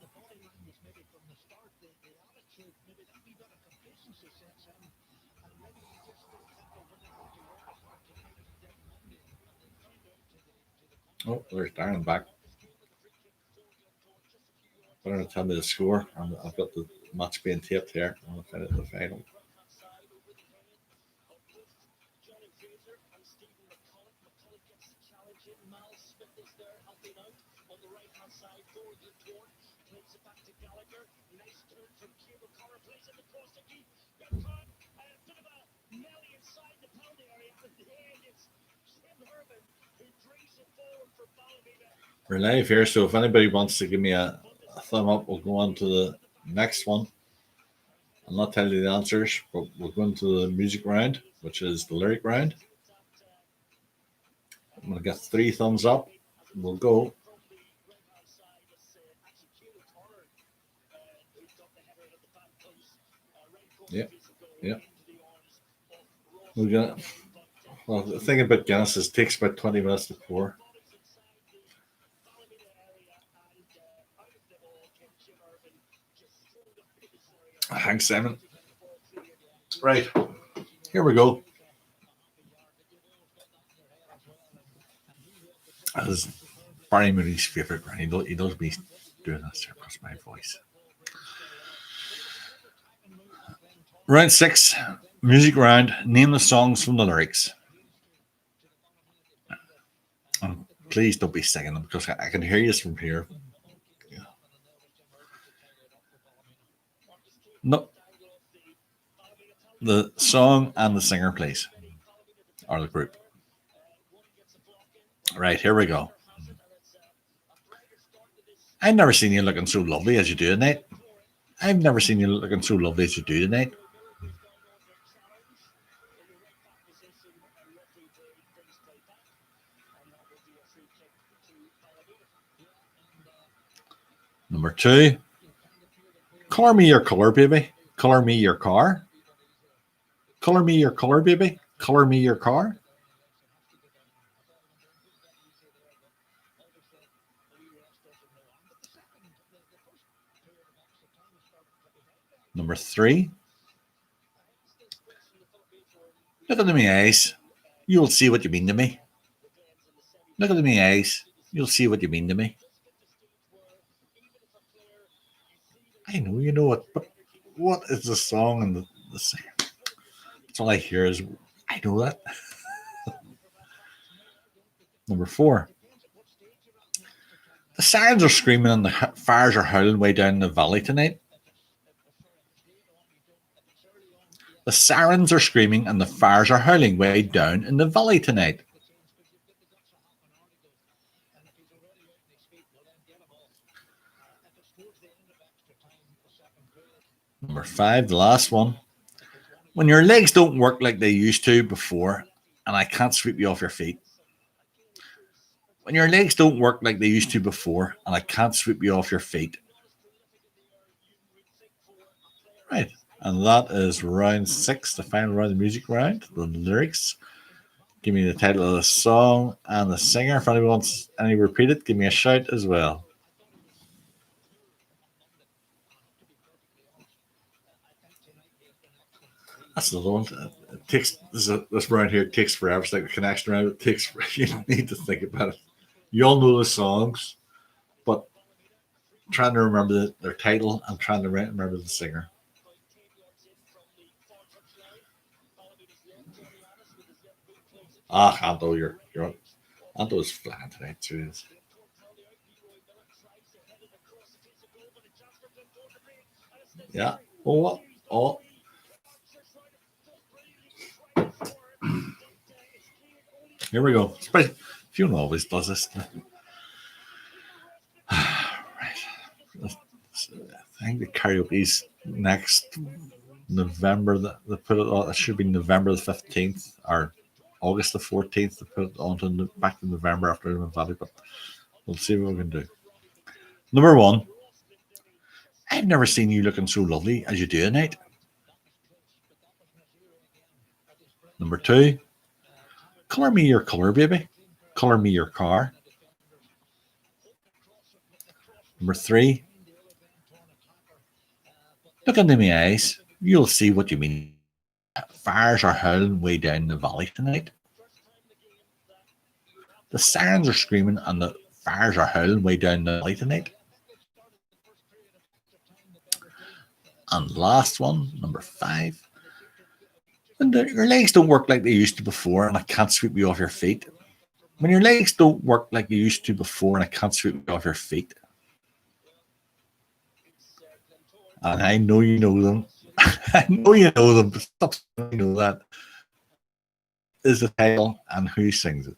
Oh, there's Darren back. Better to tell me the score. I've got the match being taped here. I'm going to find out the final. We're live here, so if anybody wants to give me a thumb up, we'll go on to the next one. I'll not tell you the answers, but we'll go into the music round, which is the lyric round. I'm going to get 3 thumbs up. We'll go. Yeah. We're gonna. Well, the thing about Guinness is it takes about 20 minutes to pour. Thanks, Simon. Right, here we go. That is Barry Moody's favourite round. He does me doing this here across my voice. Round 6, music round. Name the songs from the lyrics. And please don't be singing them because I can hear you from here. No, the song and the singer, please, or the group. Right, here we go. I've never seen you looking so lovely as you do tonight. I've never seen you looking so lovely as you do tonight. Number 2, color me your color, baby. Color me your car. Color me your color, baby. Color me your car. Number 3, look into my eyes. You'll see what you mean to me. Look into my eyes. You'll see what you mean to me. I know you know it, but what is the song and the singer? That's all I hear is, I know that. Number 4, the sirens are screaming and the fires are howling way down the valley tonight. The sirens are screaming and the fires are howling way down in the valley tonight. Number 5, the last one. When your legs don't work like they used to before and I can't sweep you off your feet. When your legs don't work like they used to before and I can't sweep you off your feet. Right. And that is round 6, the final round of the music round. The lyrics. Give me the title of the song and the singer. If anyone wants any repeated, give me a shout as well. That's another one. It takes this round here takes forever. It's like a connection round. It takes you need to think about it. You all know the songs, but trying to remember their title and trying to remember the singer. Anto, you're Anto is flying tonight too. Yeah. Oh, oh. Here we go. Fiona always does this. Right. I think the karaoke's next November. They put it on. It should be November the 15th or August the 14th. To put it on to back to November after the Valley, but we'll see what we can do. Number 1. I've never seen you looking so lovely as you do tonight. Number 2. Color me your color, baby. Color me your car. Number 3. Look into my eyes. You'll see what you mean. Fires are howling way down the valley tonight. The sirens are screaming and the fires are howling way down the valley tonight. And last one, number 5. When your legs don't work like they used to before and I can't sweep you off your feet. When your legs don't work like they used to before and I can't sweep you off your feet. And I know you know them. I know you know them, but stop saying you know that. Is the title and who sings it.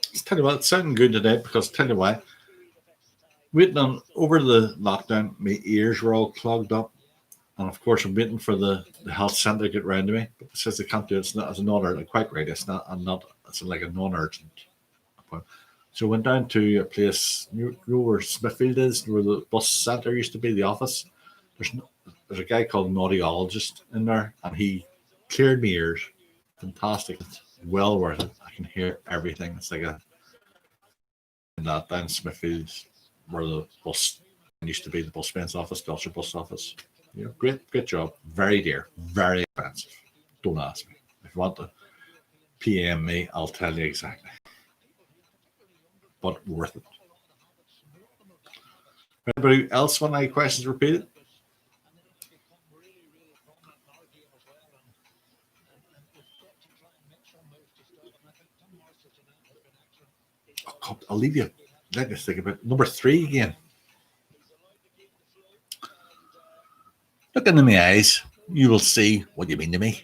Let's tell you what, it's sounding good today because tell you why. Waiting on over the lockdown, my ears were all clogged up. And of course, I'm waiting for the health centre to get round to me. But it says they can't do it. It's not as a non-urgent. Quite right. It's not. I'm not. It's like a non-urgent appointment. So I went down to a place. You know where Smithfield is, where the bus centre used to be, the office. There's there's a guy called an audiologist in there, and he cleared my ears. Fantastic. It's well worth it. I can hear everything. It's like a that down in Smithfield, where the bus used to be, the bus man's office, the Ulster bus office. Yeah, great job. Very dear, very expensive. Don't ask me. If you want to PM me, I'll tell you exactly. But worth it. Anybody else want any questions repeated? Oh, I'll leave you. Let me think about number 3 again. Look into my eyes. You will see what you mean to me.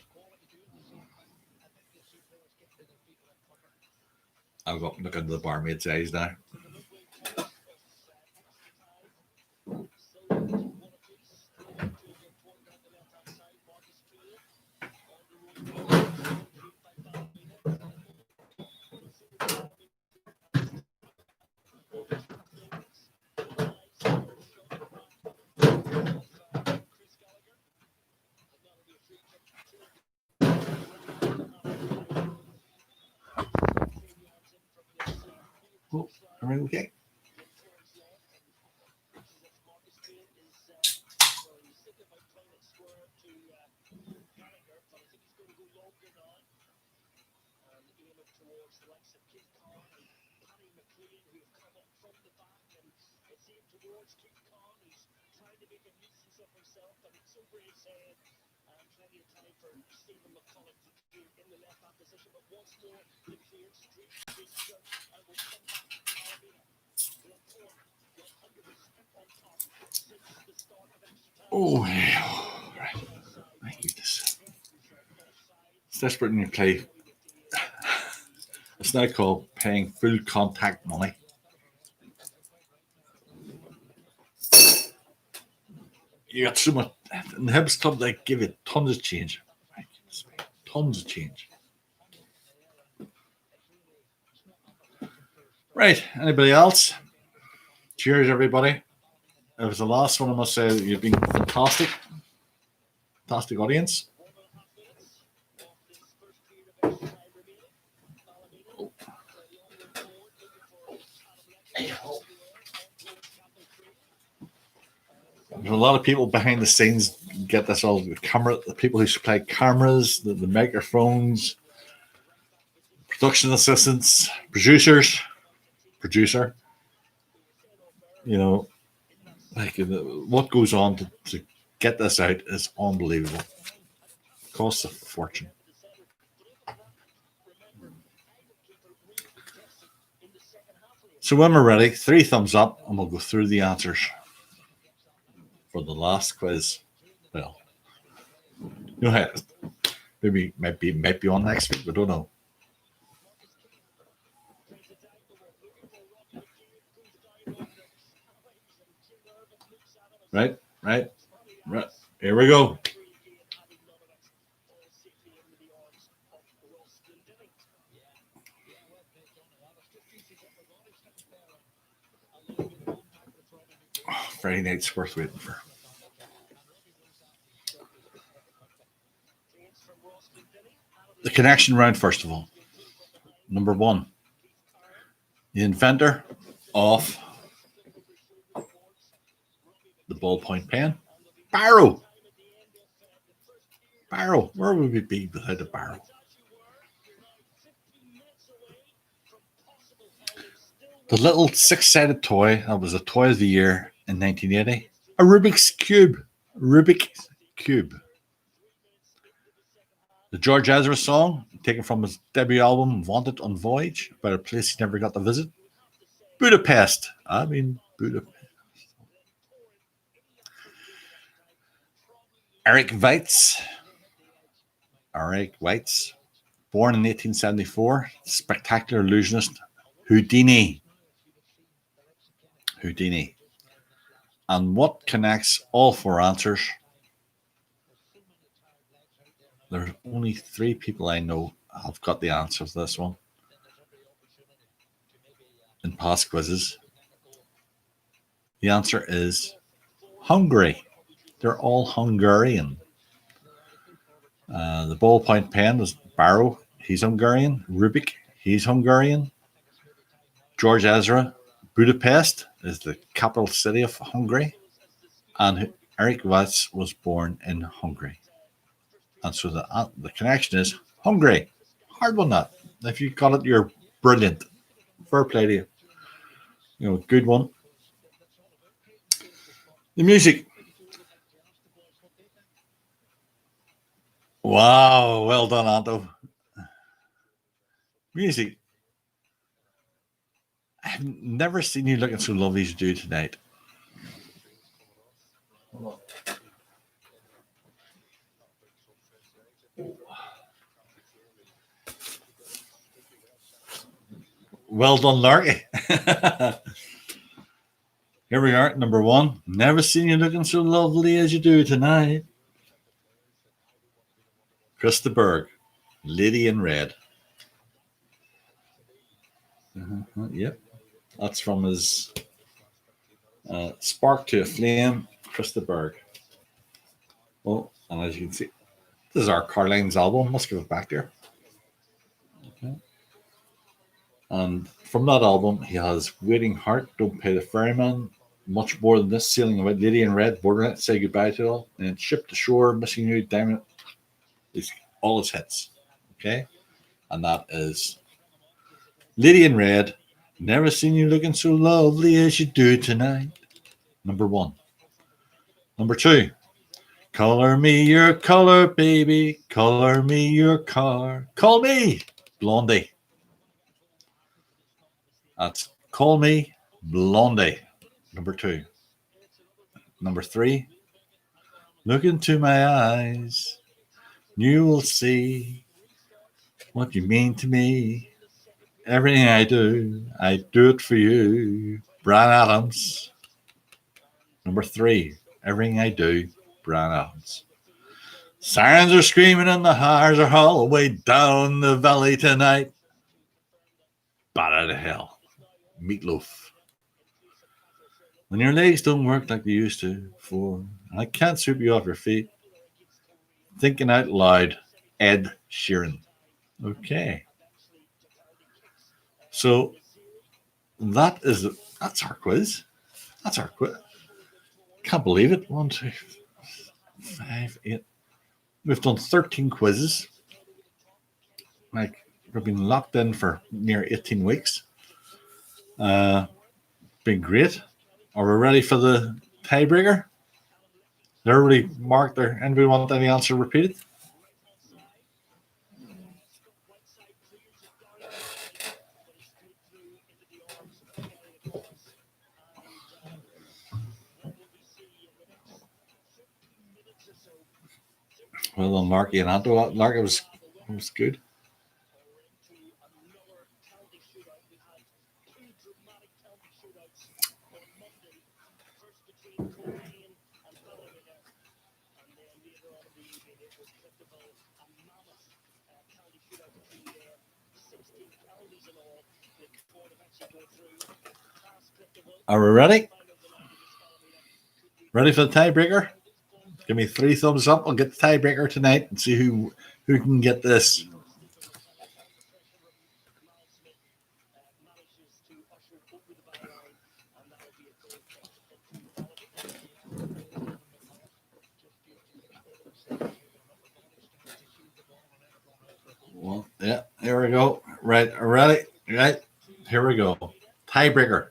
I'll go look into the barmaid's eyes now. Oh, everything okay? Oh, right. I hate this. It's desperate when you play. It's now called paying full contact money. You got so much. In the Hibs Club, they give you tons of change. Tons of change. Right. Anybody else? Cheers, everybody. It was the last one. I must say you've been fantastic. Fantastic audience. There's a lot of people behind the scenes get this all the camera, the people who supply cameras, the microphones, production assistants, producer. You know, like what goes on to get this out is unbelievable. It costs a fortune. So when we're ready, 3 thumbs up, and we'll go through the answers for the last quiz. Well, you know, maybe might be on next week. We don't know. Right. Here we go. Oh, Friday night's worth waiting for. The connection round, first of all. Number 1. The inventor of the ballpoint pen. Barrow. Where would we be without a barrow? The little 6-sided toy that was a toy of the year in 1980. A Rubik's Cube. The George Ezra song, taken from his debut album Wanted on Voyage, about a place he never got to visit. Budapest. Budapest. Eric Weitz. Eric White's. Born in 1874, spectacular illusionist Houdini. Houdini. And what connects all four answers? There's only three people I know have got the answer to this one in past quizzes. The answer is Hungary. They're all Hungarian. The ballpoint pen is Barrow. He's Hungarian. Rubik. He's Hungarian. George Ezra. Budapest is the capital city of Hungary. And Eric Weiss was born in Hungary. And so the connection is Hungary. Hard one, that. If you got it, you're brilliant. Fair play to you. Good one. The music. Wow, well done, Anto. Music. I've never seen you looking so lovely as you do tonight. Well done, Larky. Here we are, number one. Never seen you looking so lovely as you do tonight. Krista Berg, Lady in Red. Yep, that's from his Spark to a Flame, Krista Berg. Oh, and as you can see, this is our Carline's album. Must give it back there. Okay. And from that album, he has Waiting Heart, Don't Pay the Ferryman, Much More Than This, Sailing Away, Lady in Red, Bordernet, Say Goodbye to It All, and Ship to Shore, Missing You, Diamond. It's all his hits. Okay? And that is Lady in Red, Never Seen You Looking So Lovely As You Do Tonight. Number one. Number two. Color me your color, baby. Color me your car. Call me Blondie. That's Call Me Blondie. Number two. Number three. Look into my eyes. You will see what you mean to me. Everything I do it for you. Bryan Adams. Number three. Everything I do, Bryan Adams. Sirens are screaming and the hearts are all way down the valley tonight. Bat out of hell. Meatloaf. When your legs don't work like they used to before, I can't sweep you off your feet. Thinking out loud, Ed Sheeran. Okay. So that's our quiz. That's our quiz. Can't believe it. 1, 2, 5, 8. We've done 13 quizzes. Like, we've been locked in for near 18 weeks. Been great. Are we ready for the tiebreaker? Did everybody mark their... Anybody want any answer repeated? Well done, Larky and Anto. Larky was good. Are we ready? Ready for the tiebreaker? Give me 3 thumbs up. I'll get the tiebreaker tonight and see who can get this. Well, yeah, here we go. Right, ready? Right, here we go. Tiebreaker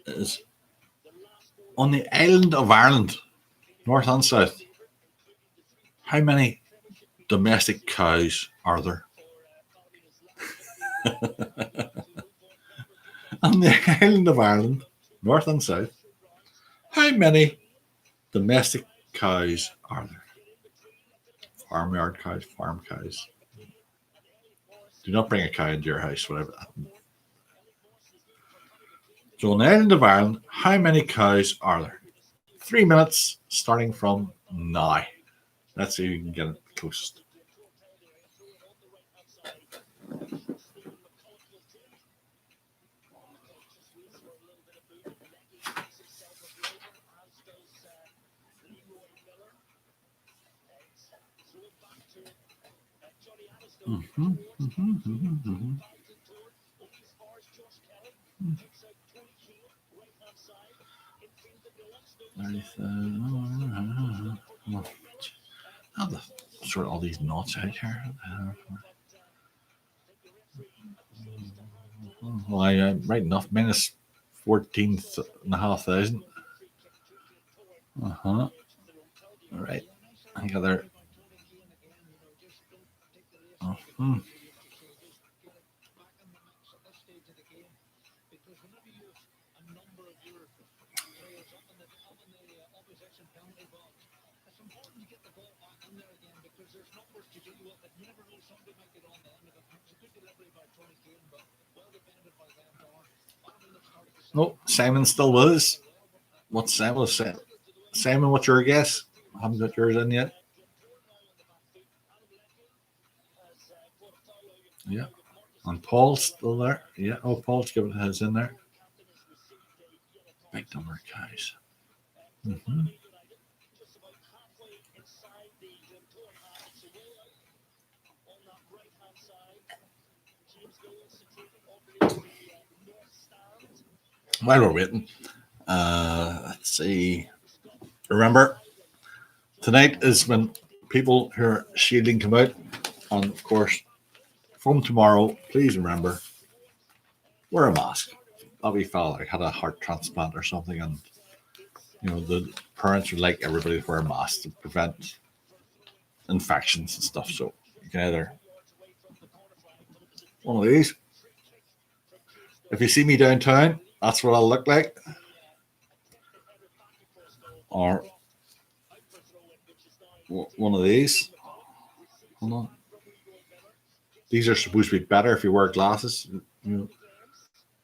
is on the island of Ireland, north and south. How many domestic cows are there? On the island of Ireland, north and south, how many domestic cows are there? Farmyard cows, farm cows. Do not bring a cow into your house, whatever. So on the island of Ireland, how many cows are there? 3 minutes starting from now. Let's see if you can get it closest. How the sort all these knots out here? Well, I'm right enough. Minus 14,500. All right. I got there. No, Simon still with us. What's Simon saying? Simon, what's your guess? I haven't got yours in yet. Yeah. And Paul's still there. Yeah. Oh, Paul's giving his in there. Big number of guys. While we're waiting, let's see. Remember, tonight is when people who are shielding come out. And of course, from tomorrow, please remember, wear a mask. That wee fella had a heart transplant or something, and the parents would like everybody to wear a mask to prevent infections and stuff. So you can either one of these. If you see me downtown, that's what I'll look like. Or one of these. Hold on. These are supposed to be better if you wear glasses. They'll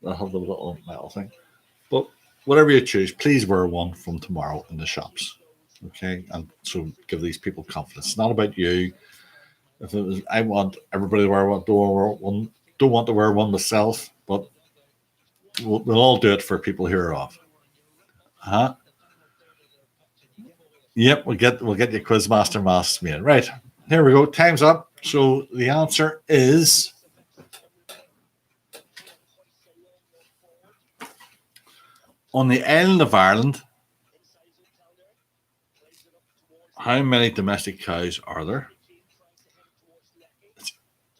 have the little metal thing. But whatever you choose, please wear one from tomorrow in the shops. Okay? And so give these people confidence. It's not about you. If it was, I want everybody to wear one. Don't want to wear one myself, but we'll all do it for people who are off. Yep, we'll get your Quizmaster masks made. Right, here we go. Time's up. So the answer is on the island of Ireland. How many domestic cows are there?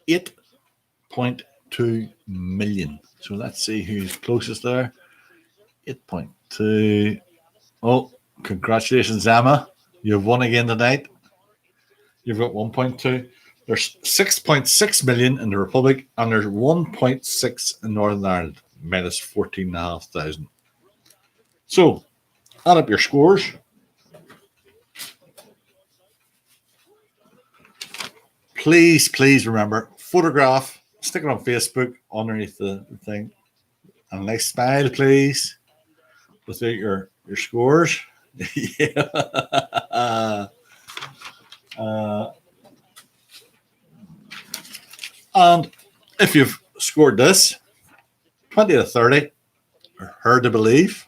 It's 8.2 million. So let's see who's closest there. 8.2. Oh, congratulations, Emma. You've won again tonight. You've got 1.2. There's 6.6 million in the Republic, and there's 1.6 in Northern Ireland, minus 14,500. So, add up your scores. Please remember, photograph, stick it on Facebook underneath the thing. And a nice smile, please, without your scores. Yeah. And if you've scored this, 20 to 30, heard to believe.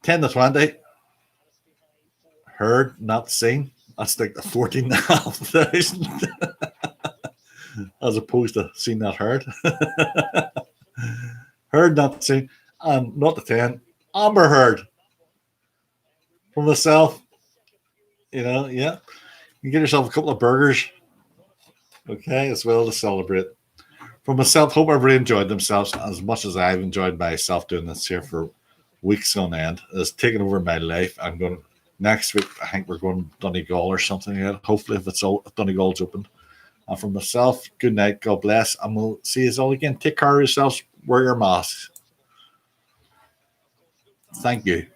10 to 20, heard, not seen. That's like the 14,500 as opposed to seen, not heard. Heard, not seen. And not the 10, Amber Heard. From myself, yeah. You get yourself a couple of burgers, okay, as well to celebrate. For myself, hope everybody enjoyed themselves as much as I've enjoyed myself doing this here for weeks on end. It's taken over my life. I'm going next week. I think we're going to Donegal or something. Hopefully, if it's all Donegal's open. And for myself, good night, God bless, and we'll see you all again. Take care of yourselves. Wear your masks. Thank you.